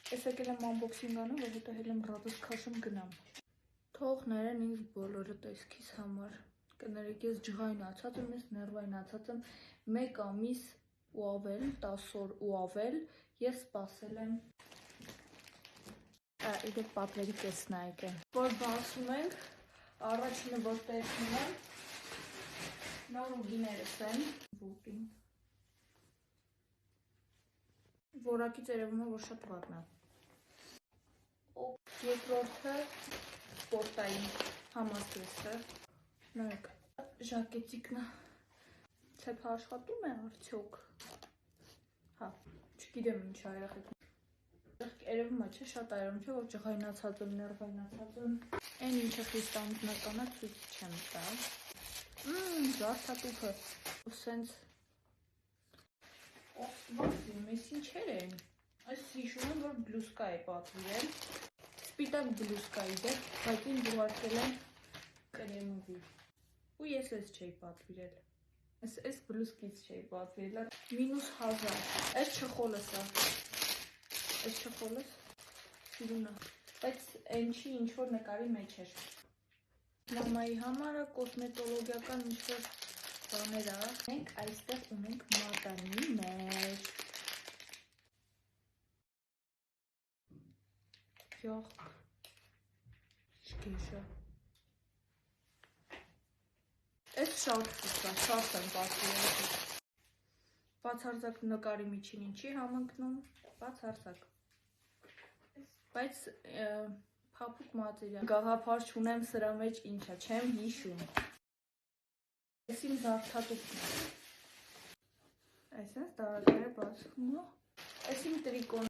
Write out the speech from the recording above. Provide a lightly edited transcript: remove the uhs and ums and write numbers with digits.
Ես եկել եմ unboxing անեմ, որովհետև հել եմ ռադոս քաշում գնամ։ Թող ներեն ինձ բոլորը տեսքիս համար։ Կներեք, ես ջղայնացած եմ, ես ներվայնացած եմ 1 ամիս ու ավել, 10 օր ու ավել, ես սպասել եմ։ Իդեպ պատվերի կեսն է եկել։ Որ բացում ենք, առաջինը որ տեսնում եմ, նոր ուղիներս են, ոտին։ Որակից երևում է, որ շատ վատն է։ Երկրորդը սպորտային համազգեստը։ Նայեք, ժակետիկն է։ Ցեփը աշխատում է արդյոք։ Հա, չգիտեմ ինչ է երեխեք։ Երևում է, չէ, շատ այրում չէ, որ ջղայնացած եմ, ներվայնացած եմ։ Այն ինչը խիստ անձնական է, ցույց չեմ տա։ Զարդատուփը։ Սենց Ոստվացիմ, ես ինչեր են։ Այս հիշում եմ, որ բլուսկա է պատվիրել։ Սպիտակ բլուսկա իդեպ, բայց ինձ ուղարկել են կրեմովի։ Ու ես էս չէի պատվիրել։ Այս բլուսկից չէի պատվիրել։ -1000։ Այս չխոլս է։ Այս չխոլս սիրուն է։ Բայց այն չի ինչ որ նկարի մեջ էր։ Մամայի համար կոսմետոլոգիական ինչ-որ բաներ է։ Մենք այստեղ ունենք մատանի մեջ։ Յախ, շկեշը։ Այս շարֆս է, շարֆ եմ պատվիրել։ Բացարձակ նկարի միջին չի համընկնում, բացարձակ։ Բայց փափուկ մատերիալ։ Գաղափար չունեմ սրա մեջ ինչ է, չեմ հիշում։ Այս իմ զարդատուփն է։ Այսպես տարակները բացվում է։ Այս իմ տրիկոն